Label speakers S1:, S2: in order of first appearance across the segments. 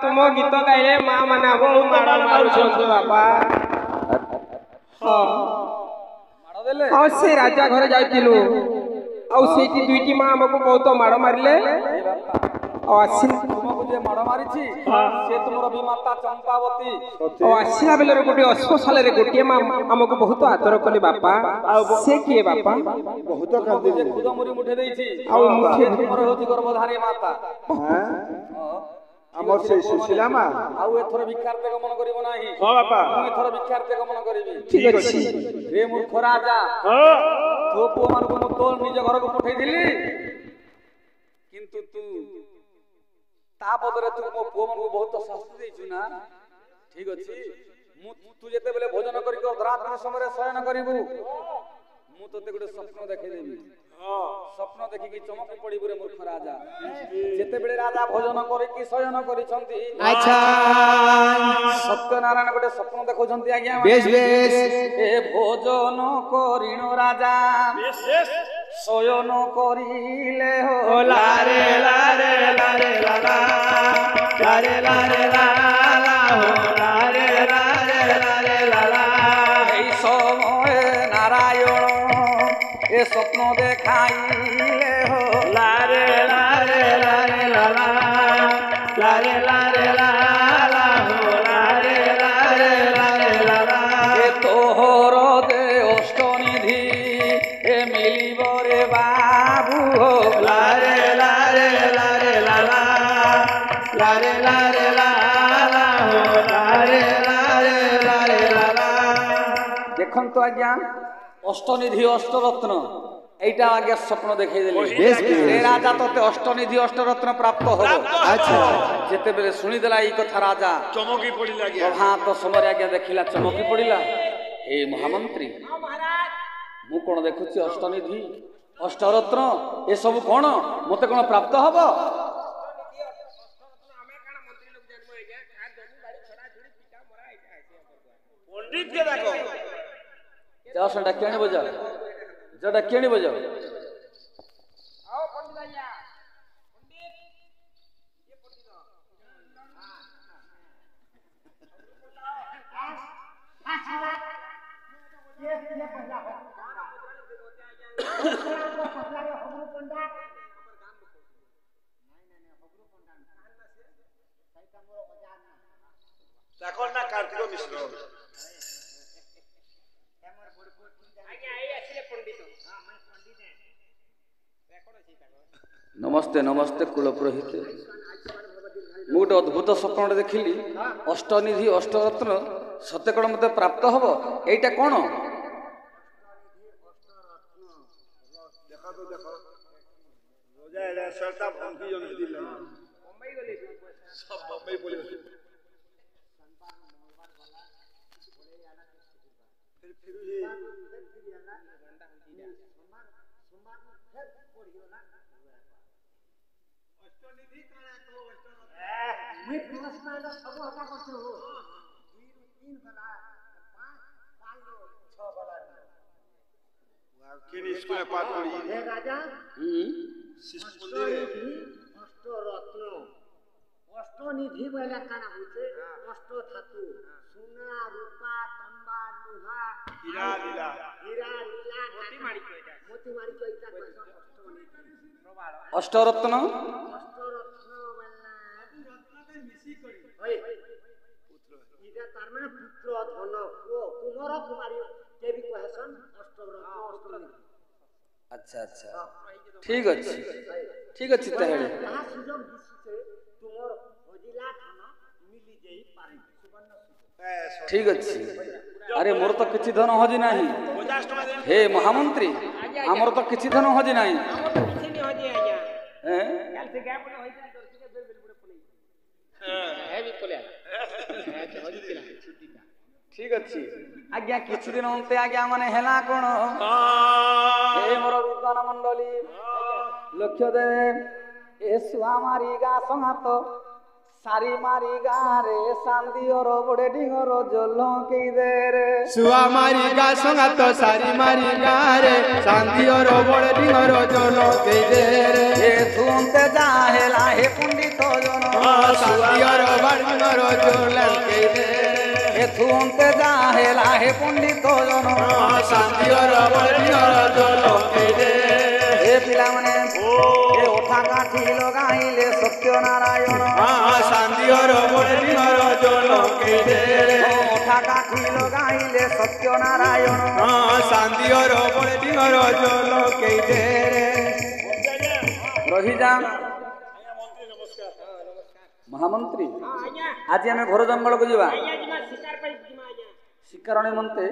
S1: तुम गीत गाइले माँ माने बहुत माड़ मारुछन्ते बापा। हाँ से राजा घरे जाइतिलु आउ सेठी दुईटी माँ हमको बहुत माड़ मारिले
S2: तुमको जे माड़ मारिछि से तुमर विमाता चंपावती
S1: आसिला बेले गोटे अस्पताल रे गोटे माँ हमको बहुत आदर कले बापा। से किए बापा
S2: बहुत कांदी जे खुद मुरी मुठे देछि
S1: आउ मुठे
S2: तुमर होछि गर्भधारी माता।
S3: हमर से सुशीला माँ
S2: आउ एथर भिक्षार्थे गमन करिवो नाही।
S3: हां बापा
S2: मु एथर भिक्षार्थे गमन करिवि।
S1: ठीक अछि
S2: रे मूर्ख राजा
S3: हां
S2: तो पुओ मानको मु तोर निज घर को पठै दिली किंतु तू ता बदले तू मो पुओ मानको बहुत शास्ति देछु ना। ठीक अछि मु तू जेते बेले भोजन करि को रात समय शयन करिवु मु तते गुटे स्वप्न देखै देबी। स्वप्न देखि कि चमक पड़िबु रे मूर्ख राजा। जेते बेले राजा भोजन करि कि शयन करिसंती
S1: अच्छा
S2: सत्यनारायण गुटे स्वप्न देखौसंती आज्ञा
S1: बेस बेस
S2: ए भोजन करिनो राजा
S3: बेस बेस
S2: शयन करिले हो
S1: लारे लारे लारे लाला लारे लारे लाला हो लारे लारे लारे लाला
S2: এই সময় নারায়ণ এ স্বপ্ন দেখাইলে হো
S1: लारे लारे लारे लाला लारे लारे लाला हो लारे लारे लारे लाला
S2: এ তোহর দে অষ্টনিধি এ মিলিব রে বাবু হো
S1: लारे लारे लारे लाला लारे लारे लाला हो लारे लारे लारे लाला
S2: দেখন্তু আজ্ঞা অষ্টনিধি অষ্টরত্ন এইটা আগে স্বপ্ন দেখাই দিলে
S1: বেশ বেশ।
S2: এ রাজা তোতে অষ্টনিধি অষ্টরত্ন প্রাপ্ত হলো।
S1: আচ্ছা
S2: যেতে বেলে শুনি দেলা এই কথা রাজা
S3: চমকি পড়ি লাগিয়া
S2: প্রভাত সময় আগে দেখিলা চমকি পড়িলা হে মহামন্ত্রী মু কোন দেখুছি অষ্টনিধি অষ্টরত্ন এ সব কোন মতে কোন প্রাপ্ত হব?
S3: পণ্ডিত কে দেখো
S2: যাও সেটা কেনে বজাও যেটা কেনে বজাও
S3: দেখো না কার্তিক মিশ্র
S2: नमस्ते नमस्ते कुलपुरोहित मु गोटे अद्भुत स्वप्न देखिली अष्टनिधि अष्टरत्न सत्य कण मते प्राप्त हब एटा कोन
S3: देखो तो देखो रोजा एडा सरता भंकी जन दिल मुंबई गली सब मुंबई बोले फिर ये अष्टनिधि काना तो अष्टरत्न मैं पुरस्कार सब हटा करते हो 2 3 बला 5 5 6 बला किन स्कूल पाठ पढ़ी हे राजा शिशु मंदिर
S4: अष्टरत्न अष्टनिधि बोला काना होते अष्ट धातु सोना रूपा तांबा लोहा
S3: हीरा लीला
S4: मोती माणिक इटा
S2: अष्टरत्न
S4: अष्टरत्न बोला
S3: रत्न के मिसी करी
S4: होय इटा तार माने पुत्र धन ओ कुमार कुमारी के भी कहसन अष्टरत्न अष्टनिधि।
S2: अच्छा अच्छा ठीक अच्छी तहेले
S4: जहाँ सुजोग दिसते तुमर हजिला धन मिली जाई पारे सुवर्ण सुजोग
S2: ठीक अच्छी अरे मोर तो किछि धन हजि नाही
S3: 50 टका दे
S2: हे महामंत्री हमर तो किछि धन हजि नाही हैं ठीक अच्छी आज्ञा किछि दिन अंते आज्ञा माने हेला कोन हे मोर विद्वान मंडली लक्ष्य दे ए सुआमारी गा संगात সারি মারি গারে সান্দিওর বড়ে ডিঙর জল কেই দে রে
S1: শুয়া মারি গা সঙ্গাত সারি মারি গারে শান্তির বড় ডিঙর জল কেই দে রে
S2: এ থুনতে যাহেলা হে পণ্ডিত জন
S1: শান্তির বড় ডিঙর জল কেই দে
S2: এ থুনতে যাহেলা হে পণ্ডিত জন
S1: শান্তির বড় ডিঙর জল কেই দে
S2: এ পিলা মানে এ ওঠা কাঠি লগাইলে সত্যনারায়ণ
S1: শান্তির বড় ডিঙর জল কেই দে
S2: ওঠা কাঠি লগাইলে সত্যনারায়ণ
S1: শান্তির বড় ডিঙর জল কেই দে
S2: রহিযা মহামন্ত্রী আজ আমি ঘর জঙ্গলକୁ ଯିବା ଶିକାର ନିମନ୍ତେ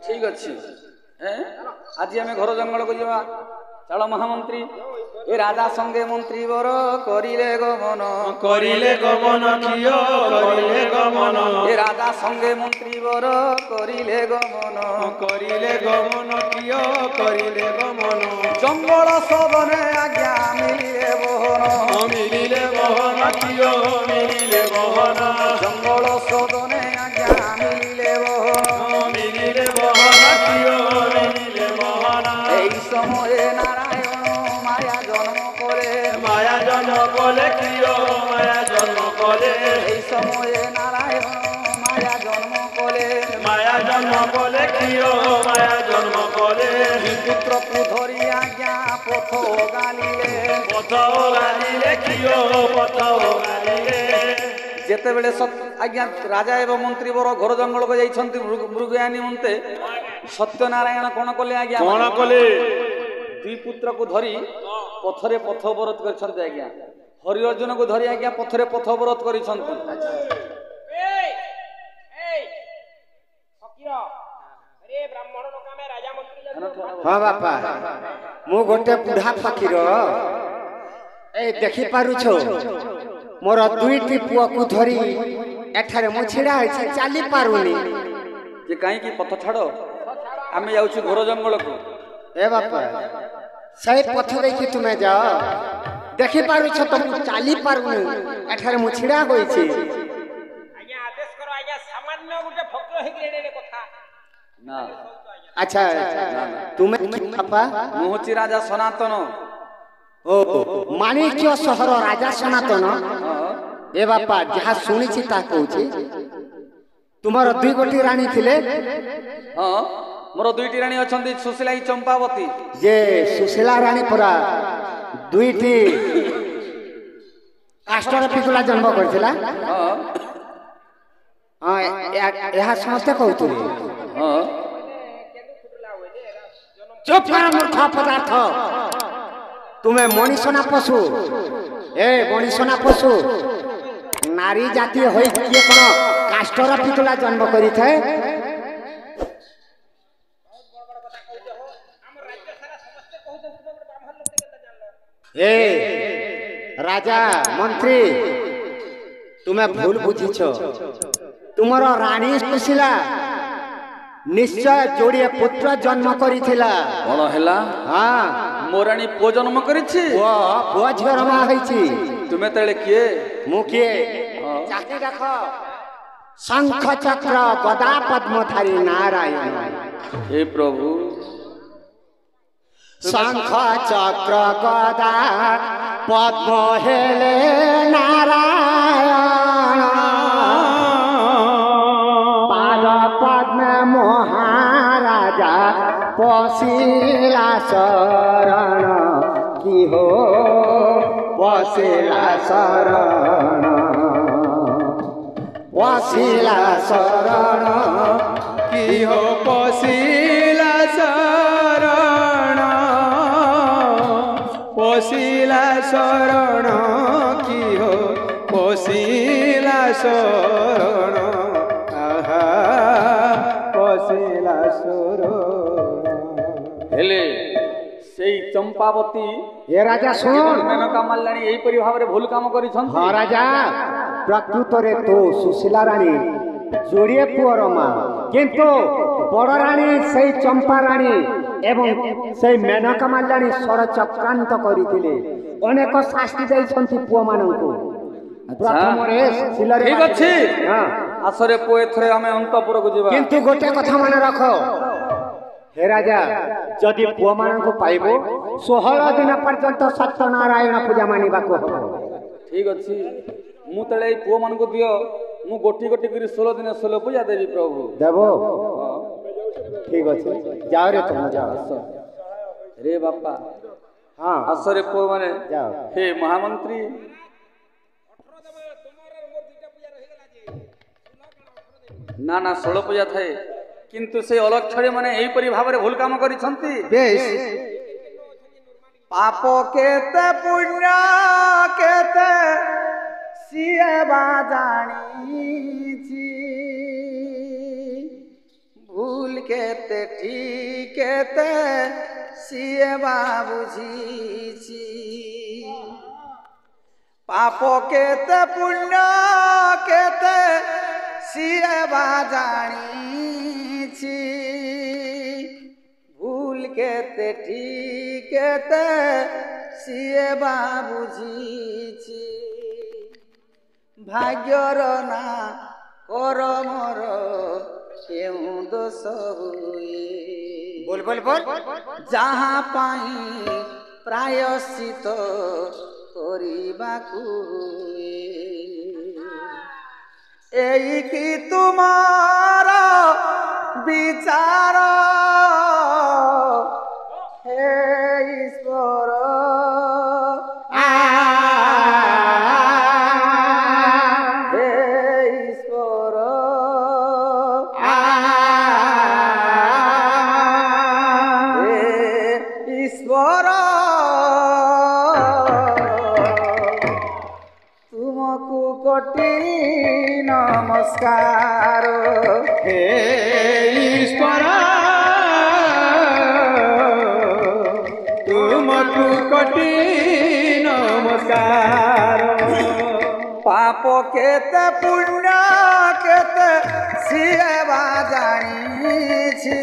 S2: ଠିକ ଅଛି ଆଜି ଆମେ ଘର ଜଙ୍ଗଲକୁ ଯିବା ଚାଳ ମହାମନ୍ତ୍ରୀ ଏ ରାଜା ସଙ୍ଗେ ମନ୍ତ୍ରୀ ବର କରିଲେ ଗମନ କିଓ
S1: କରିଲେ ଗମନ
S2: ଏ ରାଜା ସଙ୍ଗେ ମନ୍ତ୍ରୀ ବର କରିଲେ ଗମନ
S1: କିଓ କରିଲେ ଗମନ
S2: ଜଙ୍ଗଲ ସବନେ ଆଜ୍ଞା ମିଳିଲେ ବହନ
S1: କିଓ ମିଳିଲେ ବହନ
S2: ଜଙ୍ଗଲ ସବନେ ଆଜ୍ଞା ମିଳିଲେ ବହନ
S1: କିଓ ମିଳିଲେ ବହନ
S2: এই সময়ে নারায়ণ মায়া জন্ম করে
S1: কিও মায়া জন্ম কলে
S2: এই সময়ে নারায়ণ মায়া জন্ম করে
S1: কিও মায়া জন্ম কলে
S2: পুত্রକୁ ধরি আজ্ঞা পথ গালিলে
S1: কিও পথ গালিলে
S2: যেତେବେଳେ আজ্ঞা রাজা এবং মন্ত্রী বড় ঘর জঙ্গলକୁ ଯାଇଛନ୍ତି ମୃଗୟା ନିମନ୍ତେ ସତ୍ୟନାରାୟଣ କଣ କଲେ ଆଜ୍ଞା
S1: କଣ କଲେ
S2: ଦୁଇ ପୁତ୍ରକୁ ଧରି ପଥରେ ପଥ ଅବରୋଧ କରିଛନ୍ତି ଆଜ୍ଞା ହରି ଅର୍ଜୁନକୁ ଧରି ଆଜ୍ଞା ପଥରେ ପଥ ଅବରୋଧ କରିଛନ୍ତି
S4: ହଁ ବାପା ମୁଁ ଗୋଟେ ବୁଢା ଫକୀର ଏ ଦେଖି ପାରୁଛ ମୋର ଦୁଇଟି ପୁଅକୁ ଧରି ଏଠାରେ ମୁଁ ଛିଡା ହେଇଛି ଚାଲି ପାରୁନି
S2: ଯେ କାହିଁକି ପଥ ଛାଡ ଆମେ ଯାଉଛୁ ଘୋର ଜଙ୍ଗଲକୁ
S4: ଏ ବାପା ସେଇ ପଥ ଦେଖି ତୁମେ ଯାଅ ଦେଖି ପାରୁଛ ତମକୁ ଚାଲି ପାରୁନି ଏଠାରେ ମୁଁ ଛିଡା ହୋଇଛି
S2: ନା
S4: ଆଚ୍ଛା ତୁମେ ବାପା
S2: ମୁଁ ହଉଛି ରାଜା ସନାତନ
S4: ଓ ମାଣିକ୍ୟ ସହର ରାଜା ସନାତନ ଏ ବାପା ଯାହା ଶୁଣିଛି ତାହା କହୁଛି ତୁମର ଦୁଇ ଗୋଟି ରାଣୀ ଥିଲେ
S2: ହଁ ମୋର ଦୁଇଟି ରାଣୀ ଅଛନ୍ତି ସୁଶୀଲା ଚମ୍ପାବତୀ
S4: ଯେ ସୁଶୀଲା ରାଣୀ ପରା ଦୁଇଟି କାଷ୍ଟର ପିତୁଳା ଜନ୍ମ କରିଥିଲା ହଁ ଏହା ସମସ୍ତେ କହୁଥିଲେ ଚୁପ୍ କର ମୂର୍ଖ ପଦାର୍ଥ ତୁମେ ମଣିଷ ନା ପଶୁ ଏ ମଣିଷ ନା ପଶୁ ନାରୀ ଜାତି ହୋଇ କିଏ କଣ କାଷ୍ଟର ପିତୁଳା ଜନ୍ମ କରିଥାଏ ଏ ରାଜା ମନ୍ତ୍ରୀ ତୁମେ ଭୁଲ ବୁଝିଛ ତୁମର ରାଣୀ ସୁଶୀଲା ନିଶ୍ଚୟ ଯୋଡ଼ିଏ ପୁତ୍ର ଜନ୍ମ କରିଥିଲା
S2: କଣ ହେଲା
S4: ହଁ
S2: ମୋ ରାଣୀ ପୁଅ ଜନ୍ମ କରିଛି
S4: ପୁଅ ଝିଅ ରମା ହେଇଛି
S2: ତୁମେ ତାହେଲେ କିଏ
S4: ମୁଁ କିଏ ଚାକି ଦେଖ ଶଙ୍ଖ ଚକ୍ର ଗଦା ପଦ୍ମଧାରୀ ନାରାୟଣ
S2: ହେ ପ୍ରଭୁ
S4: ଶଙ୍ଖ ଚକ୍ର ଗଦା ପଦ୍ମ ହେଲେ ନାରାୟଣ ପାଦ ପଦ୍ମେ ମହାରାଜା ପଶିଲା ଶରଣ କି ହୋ ପଶିଲା ଶରଣ ପଶିଲା ଶରଣ
S1: কি হো পশিলা শরণ কি হো পশিলা শরণ আহা পশিলা শরণ
S2: ହେଲେ ସେଇ ଚମ୍ପାବତୀ
S4: ଏ ରାଜା ଶୁଣ
S2: ମେନକା ମାରିଲାଣି ଏଇପରି ଭାବରେ ଭୁଲ କାମ କରିଛନ୍ତି
S4: ହଁ ରାଜା ପ୍ରକୃତରେ ତୋ ସୁଶୀଲା ରାଣୀ ଯୋଡ଼ିଏ ପୁଅର ମା କିନ୍ତୁ ବଡ଼ ରାଣୀ ସେଇ ଚମ୍ପା ରାଣୀ ଏବଂ ସେଇ ମେନକା ମାଲ୍ୟାଣୀ ଷଡ଼ଚକ୍ରାନ୍ତ କରିଥିଲେ ଅନେକ ଶାସ୍ତି ଦେଇଛନ୍ତି ପୁଅମାନଙ୍କୁ ପ୍ରଥମରେ ଶିଳରେ
S2: ଠିକ ଅଛି
S4: ହଁ
S2: ଆସରେ ପୁଅ ଏଥରେ ଆମେ ଅନ୍ତପୁରକୁ ଯିବା
S4: କିନ୍ତୁ ଗୋଟେ କଥା ମନେ ରଖ हे राजा जदि पुआ मानक पाइबो 16 दिन पर्यंत सत्यनारायण पूजा मानिबाको हो
S2: ठीक अछि मु तळे पुआ मानक दियो मु गोटी गोटी करी 16 दिन 16 पूजा देवी प्रभु
S4: देबो ठीक अछि जाओ रे तुम जाओ
S2: रे बापा
S4: हां
S2: असरे पुआ माने
S4: जाओ
S2: हे महामंत्री ना ना 16 पूजा थाए किंतु से अलक्षणे माने एही परि भाबरे भूल काम करिसंती
S4: बेश
S2: पाप केते पुण्य केते सिएबा जानीची भूल केते ठीक केते सिएबा बुझीची पाप केते पुण्य केते सिएबा जानीची भूल केते ठीक केते सिएबा बुझीची भाग्यर ना करमर केउ दोष हुए
S4: बोल बोल बोल
S2: जहाँ पाई प्रायश्चित करिबाकु हुए एई की तुम्हारा विचार हे ईश्वर हे ईश्वर हे ईश्वर तुमको कोटि नमस्कार
S1: हे ईश्वर तुमको कोटि नमस्कार
S2: पाप केते पुण्य केते सिएबा जानीछि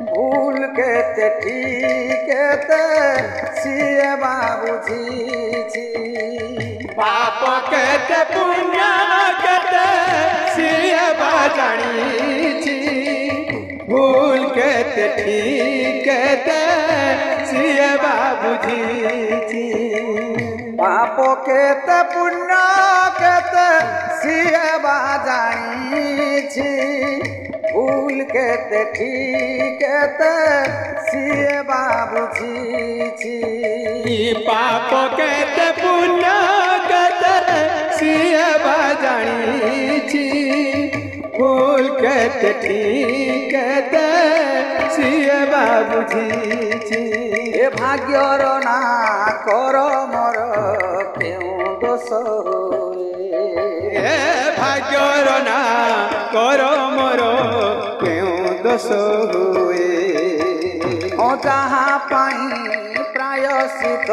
S2: भूल केते ठीक केते सिएबा बुझीछि
S1: पाप केते पुण्य केते सिएबा जानीछि भूल केते ठीक केते सिएबा बुझीछि
S2: पाप केते पुण्य केते सिएबा जानीछि भूल केते ठीक केते सिएबा बुझीछि
S1: पाप केते पुण्य केते सिएबा जानीछि भूल केते ठीक केते सिएबा बुझीछि
S2: ए भाग्यर ना कर मोर केउ दोष हुए
S1: ए भाग्यर ना कर मोर केउ दोष हुए
S2: जहाँ पाई प्रायश्चित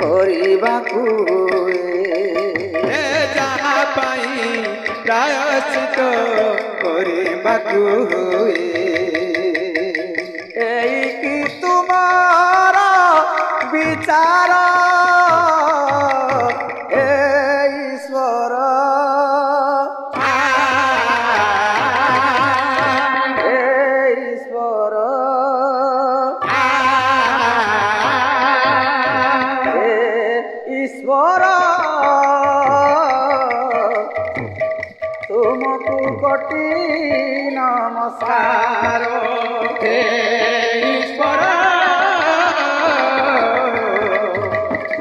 S2: करिबाकु हुए
S1: ए जहाँ पाई प्रायश्चित करिबाकु हुए
S2: एई की तुम्हारा विचार हे ईश्वर हे ईश्वर हे ईश्वर तुमको कोटि नमस्कार
S1: हे ईश्वर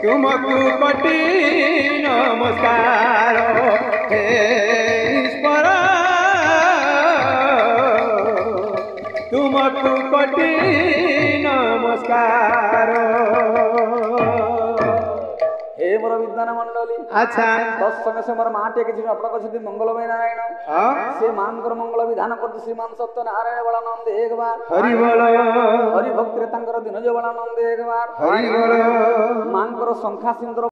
S1: तुमको कोटि नमस्कार हे ईश्वर तुमको कोटि नमस्कार
S2: हे मोर विद्वान मंडली
S1: अच्छा
S2: तत्संगे से मोर माटे किछि आपन कछि मंगलमय नारायण
S1: हाँ
S2: से मानकर मंगल विधान करते श्रीमान सत्य नारायण बलानंद एक बार
S1: हरि बोल
S2: हरि भक्ति रे तांकर दिन जो बलानंद एक बार
S1: हरि बोल
S2: मानकर संख्या सिंदूर